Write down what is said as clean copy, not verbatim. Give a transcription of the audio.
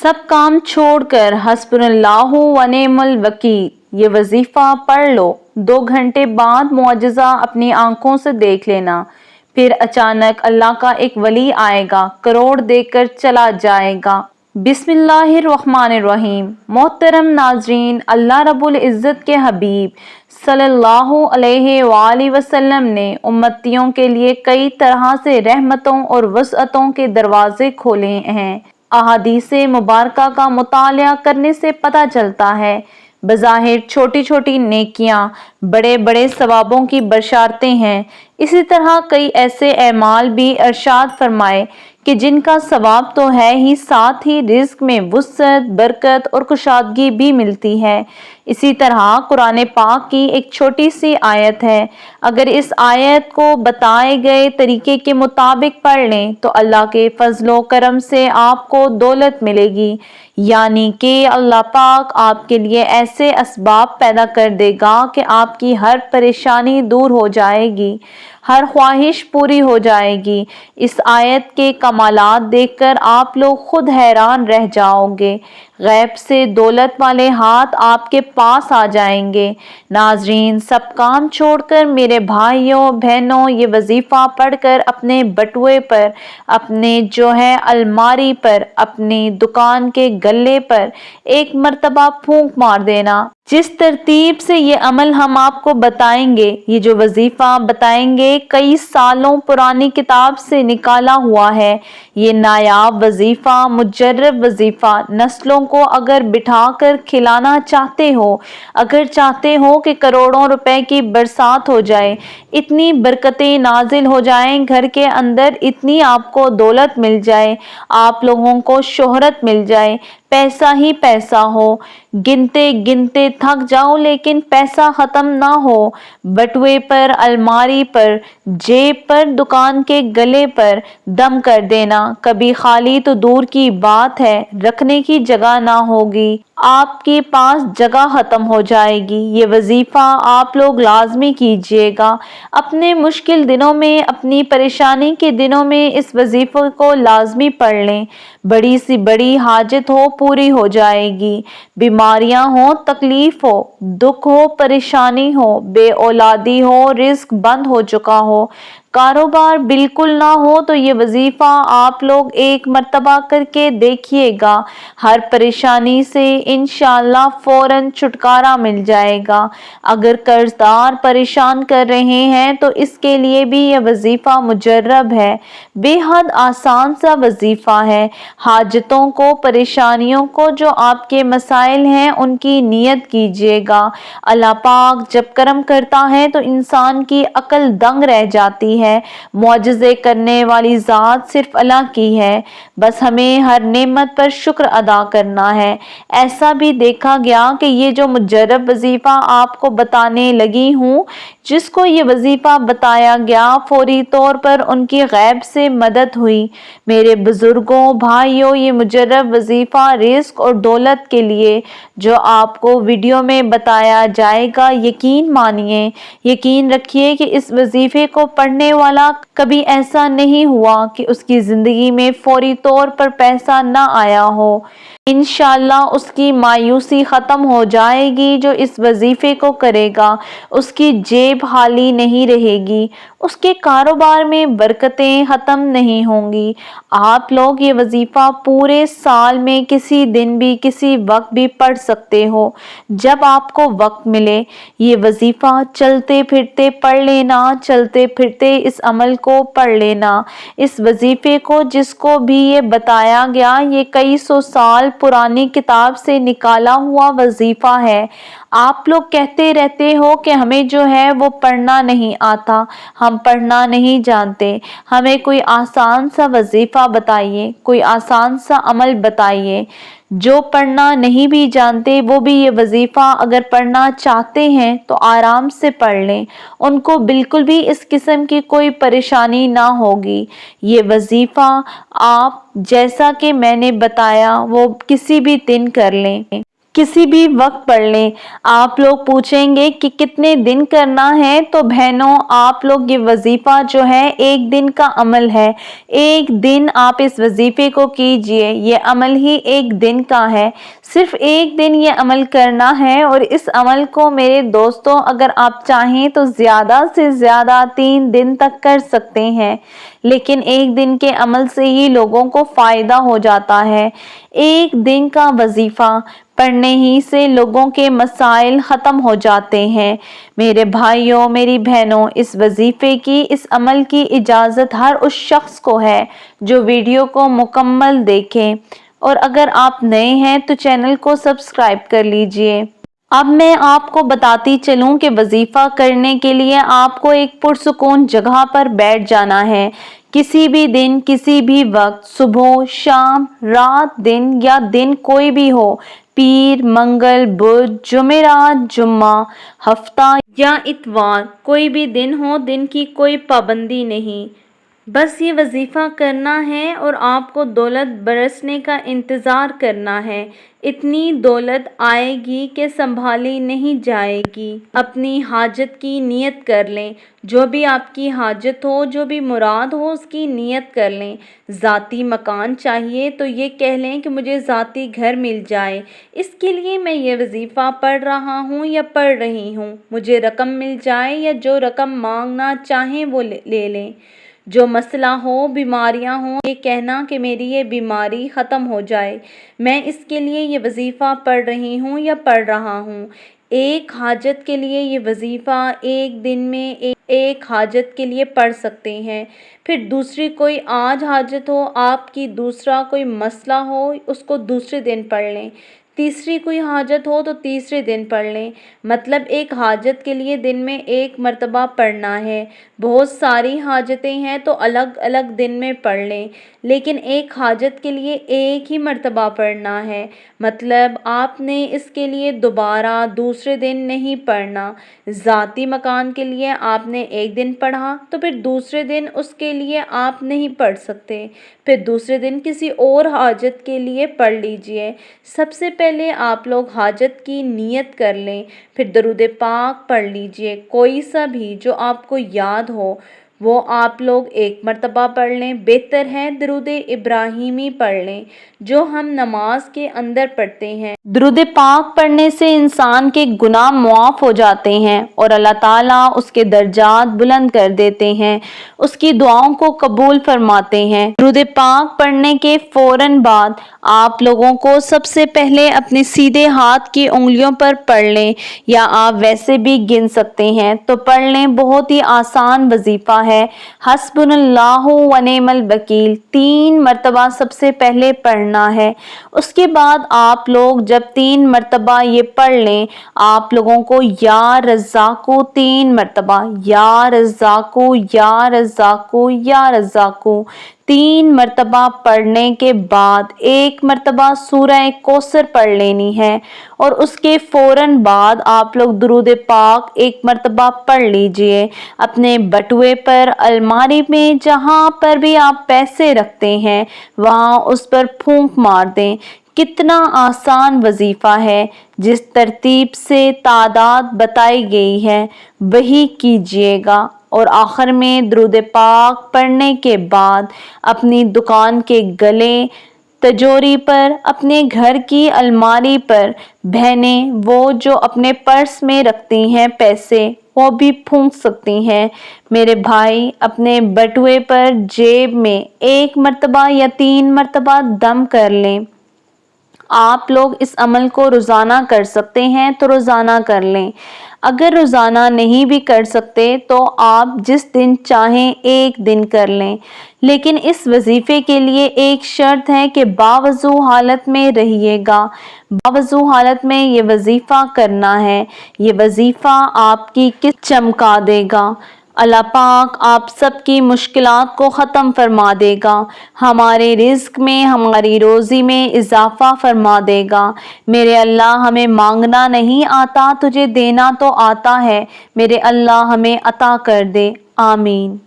سب کام چھوڑ کر حسبنا اللہ و نعم الوکیل یہ وظیفہ پڑھ لو، 2 گھنٹے بعد معجزہ اپنی آنکھوں سے دیکھ لینا۔ پھر اچانک اللہ کا ایک ولی آئے گا، کروڑ دے کر چلا جائے گا۔ بسم اللہ الرحمن الرحیم۔ محترم ناظرین، اللہ رب العزت کے حبیب صلی اللہ علیہ وآلہ وسلم نے امتیوں کے لیے کئی طرح سے رحمتوں اور وسعتوں کے دروازے کھولے ہیں۔ احادیث مبارکہ کا مطالعہ کرنے سے پتہ چلتا ہے بظاہر چھوٹی چھوٹی نیکیاں بڑے بڑے ثوابوں کی بشارتیں ہیں۔ اسی طرح کئی ایسے اعمال بھی ارشاد فرمائے کہ جن کا ثواب تو ہے ہی، ساتھ ہی رزق میں وسعت، برکت اور کشادگی بھی ملتی ہے۔ اسی طرح قرآن پاک کی ایک چھوٹی سی آیت ہے، اگر اس آیت کو بتائے گئے طریقے کے مطابق پڑھ لیں تو اللہ کے فضل و کرم سے آپ کو دولت ملے گی، یعنی کہ اللہ پاک آپ کے لیے ایسے اسباب پیدا کر دے گا کہ آپ کی ہر پریشانی دور ہو جائے گی، ہر خواہش پوری ہو جائے گی۔ اس آیت کے کمالات دیکھ کر آپ لوگ خود حیران رہ جاؤ گے، غیب سے دولت والے ہاتھ آپ کے پاس آ جائیں گے۔ ناظرین، سب کام چھوڑ کر میرے بھائیوں بہنوں یہ وظیفہ پڑھ کر اپنے بٹوے پر، اپنے الماری پر، اپنی دکان کے گلے پر ایک مرتبہ پھونک مار دینا۔ جس ترتیب سے یہ عمل ہم آپ کو بتائیں گے، یہ جو وظیفہ بتائیں گے، کئی سالوں پرانی کتاب سے نکالا ہوا ہے۔ یہ نایاب وظیفہ، مجرب وظیفہ، نسلوں کو اگر بٹھا کر کھلانا چاہتے ہو، اگر چاہتے ہو کہ کروڑوں روپے کی برسات ہو جائے، اتنی برکتیں نازل ہو جائیں گھر کے اندر، اتنی آپ کو دولت مل جائے، آپ لوگوں کو شہرت مل جائے، پیسہ ہی پیسہ ہو، گنتے گنتے تھک جاؤ لیکن پیسہ ختم نہ ہو، بٹوے پر، الماری پر، جیب پر، دکان کے گلے پر دم کر دینا۔ کبھی خالی تو دور کی بات ہے، رکھنے کی جگہ نہ ہوگی، آپ کے پاس جگہ ختم ہو جائے گی۔ یہ وظیفہ آپ لوگ لازمی کیجیے گا۔ اپنے مشکل دنوں میں، اپنی پریشانی کے دنوں میں اس وظیفے کو لازمی پڑھ لیں۔ بڑی سی بڑی حاجت ہو، پوری ہو جائے گی۔ بیماریاں ہوں، تکلیف ہو، دکھ ہو، پریشانی ہو، بے اولادی ہو، رزق بند ہو چکا ہو، کاروبار بالکل نہ ہو، تو یہ وظیفہ آپ لوگ ایک مرتبہ کر کے دیکھیے گا، ہر پریشانی سے انشاءاللہ فوراً چھٹکارا مل جائے گا۔ اگر قرض دار پریشان کر رہے ہیں تو اس کے لیے بھی یہ وظیفہ مجرب ہے، بے حد آسان سا وظیفہ ہے۔ حاجتوں کو، پریشانیوں کو، جو آپ کے مسائل ہیں ان کی نیت کیجیے گا۔ اللہ پاک جب کرم کرتا ہے تو انسان کی عقل دنگ رہ جاتی ہے۔ معجزے کرنے والی ذات صرف اللہ کی ہے، بس ہمیں ہر نعمت پر شکر ادا کرنا ہے۔ ایسا بھی دیکھا گیا کہ یہ جو مجرب وظیفہ آپ کو بتانے لگی ہوں، جس کو یہ وظیفہ بتایا گیا، فوری طور پر ان کی غیب سے مدد ہوئی۔ میرے بزرگوں، بھائیوں، یہ مجرب وظیفہ رزق اور دولت کے لیے جو آپ کو ویڈیو میں بتایا جائے گا، یقین مانیے، یقین رکھیے کہ اس وظیفے کو پڑھنے والا کبھی ایسا نہیں ہوا کہ اس کی زندگی میں فوری طور پر پیسہ نہ آیا ہو۔ انشاءاللہ اس کی مایوسی ختم ہو جائے گی۔ جو اس وظیفے کو کرے گا اس کی جیب خالی نہیں رہے گی، اس کے کاروبار میں برکتیں ختم نہیں ہوں گی۔ آپ لوگ یہ وظیفہ پورے سال میں کسی دن بھی، کسی وقت بھی پڑھ سکتے ہو، جب آپ کو وقت ملے۔ یہ وظیفہ چلتے پھرتے پڑھ لینا، چلتے پھرتے اس عمل کو پڑھ لینا۔ اس وظیفے کو جس کو بھی یہ بتایا گیا، یہ کئی سو سال پرانی کتاب سے نکالا ہوا وظیفہ ہے۔ آپ لوگ کہتے رہتے ہو کہ ہمیں جو ہے وہ پڑھنا نہیں آتا، ہم پڑھنا نہیں جانتے، ہمیں کوئی آسان سا وظیفہ بتائیے، کوئی آسان سا عمل بتائیے۔ جو پڑھنا نہیں بھی جانتے وہ بھی یہ وظیفہ اگر پڑھنا چاہتے ہیں تو آرام سے پڑھ لیں، ان کو بالکل بھی اس قسم کی کوئی پریشانی نہ ہوگی۔ یہ وظیفہ آپ جیسا کہ میں نے بتایا وہ کسی بھی دن کر لیں۔ किसी भी वक्त पढ़ लें। आप लोग पूछेंगे कि कितने दिन करना है, तो बहनों आप लोग ये वजीफा जो है एक दिन का अमल है। एक दिन आप इस वजीफे को कीजिए, ये अमल ही एक दिन का है। सिर्फ एक दिन ये अमल करना है और इस अमल को मेरे दोस्तों अगर आप चाहें तो ज़्यादा से ज़्यादा 3 दिन तक कर सकते हैं, लेकिन एक दिन के अमल से ही लोगों को फ़ायदा हो जाता है। एक दिन का वजीफ़ा पढ़ने ही से लोगों के मसाइल ख़त्म हो जाते हैं। मेरे भाइयों मेरी बहनों, इस वजीफ़े की, इस अमल की इजाज़त हर उस शख्स को है जो वीडियो को मुकम्मल देखें। और अगर आप नए हैं तो चैनल को सब्सक्राइब कर लीजिए। अब मैं आपको बताती चलूं कि वजीफ़ा करने के लिए आपको एक पुरसुकून जगह पर बैठ जाना है। किसी भी दिन, किसी भी वक्त, सुबह, शाम, रात, दिन या दिन कोई भी हो, पीर, मंगल, बुध, जुमेरात, जुम्मा, हफ्ता या इतवार, कोई भी दिन हो, दिन की कोई पाबंदी नहीं। बस ये वजीफ़ा करना है और आपको दौलत बरसने का इंतज़ार करना है। इतनी दौलत आएगी कि संभाली नहीं जाएगी। अपनी हाजत की नियत कर लें। जो भी आपकी हाजत हो, जो भी मुराद हो, उसकी नियत कर लें। ज़ाती मकान चाहिए तो ये कह लें कि मुझे ज़ाती घर मिल जाए, इसके लिए मैं ये वजीफ़ा पढ़ रहा हूँ या पढ़ रही हूँ। मुझे रकम मिल जाए या जो रकम मांगना चाहें वो ले लें। जो मसला हो, बीमारियां हो, ये कहना कि मेरी ये बीमारी ख़त्म हो जाए, मैं इसके लिए ये वजीफ़ा पढ़ रही हूँ या पढ़ रहा हूँ। एक हाजत के लिए ये वजीफ़ा एक दिन में एक हाजत के लिए पढ़ सकते हैं। फिर दूसरी कोई आज हाजत हो आपकी, दूसरा कोई मसला हो, उसको दूसरे दिन पढ़ लें। तीसरी कोई हाजत हो तो तीसरे दिन पढ़ लें। मतलब एक हाजत के लिए दिन में एक मर्तबा पढ़ना है। बहुत सारी हाजतें हैं तो अलग अलग दिन में पढ़ लें, लेकिन एक हाजत के लिए एक ही मर्तबा पढ़ना है। मतलब आपने इसके लिए दोबारा दूसरे दिन नहीं पढ़ना। ज़ाती मकान के लिए आपने एक दिन पढ़ा तो फिर दूसरे दिन उसके लिए आप नहीं पढ़ सकते, फिर दूसरे दिन किसी और हाजत के लिए पढ़ लीजिए। सबसे पहले आप लोग हाजत की नियत कर लें, फिर दरूद पाक पढ़ लीजिए। कोई सा भी जो आपको याद हो वो आप लोग एक मर्तबा पढ़ लें। बेहतर है दरूद इब्राहिमी पढ़ लें जो हम नमाज के अंदर पढ़ते हैं। दरूद पाक पढ़ने से इंसान के गुनाह मुआफ़ हो जाते हैं और अल्लाह ताला उसके दर्जात बुलंद कर देते हैं, उसकी दुआओं को कबूल फरमाते हैं। दरूद पाक पढ़ने के फ़ौरन बाद आप लोगों को सबसे पहले अपने सीधे हाथ की उंगलियों पर पढ़ लें, या आप वैसे भी गिन सकते हैं तो पढ़ लें। बहुत ही आसान वजीफ़ा है। हस्बुनल्लाहु व निअमल वकील 3 मरतबा सबसे पहले पढ़ना है। उसके बाद आप लोग जब 3 मरतबा ये पढ़ लें, आप लोगों को या रज़्ज़ाक़ु 3 मरतबा, या रज़्ज़ाक़ु, या रज़्ज़ाक़ु, या रज़्ज़ाक़ु 3 मरतबा पढ़ने के बाद एक मरतबा सूरह कौसर पढ़ लेनी है और उसके फ़ौरन बाद आप लोग दुरूद पाक एक मरतबा पढ़ लीजिए। अपने बटुए पर, अलमारी में, जहाँ पर भी आप पैसे रखते हैं वहाँ उस पर फूंक मार दें। कितना आसान वजीफ़ा है। जिस तरतीब से तादाद बताई गई है वही कीजिएगा और आखिर में दुरूद पाक पढ़ने के बाद अपनी दुकान के गले, तिजोरी पर, अपने घर की अलमारी पर, बहनें वो जो अपने पर्स में रखती हैं पैसे वो भी फूंक सकती हैं। मेरे भाई अपने बटुए पर, जेब में एक मरतबा या 3 मरतबा दम कर लें। आप लोग इस अमल को रोज़ाना कर सकते हैं तो रोज़ाना कर लें। अगर रोज़ाना नहीं भी कर सकते तो आप जिस दिन चाहें एक दिन कर लें, लेकिन इस वजीफ़े के लिए एक शर्त है कि बावजू हालत में रहिएगा। बावजू हालत में ये वजीफ़ा करना है। ये वजीफ़ा आपकी किस्मत चमका देगा। अल्लाह पाक आप सबकी मुश्किलात को ख़त्म फरमा देगा, हमारे रिज़्क में, हमारी रोज़ी में इजाफ़ा फरमा देगा। मेरे अल्लाह हमें मांगना नहीं आता, तुझे देना तो आता है। मेरे अल्लाह हमें अता कर दे। आमीन।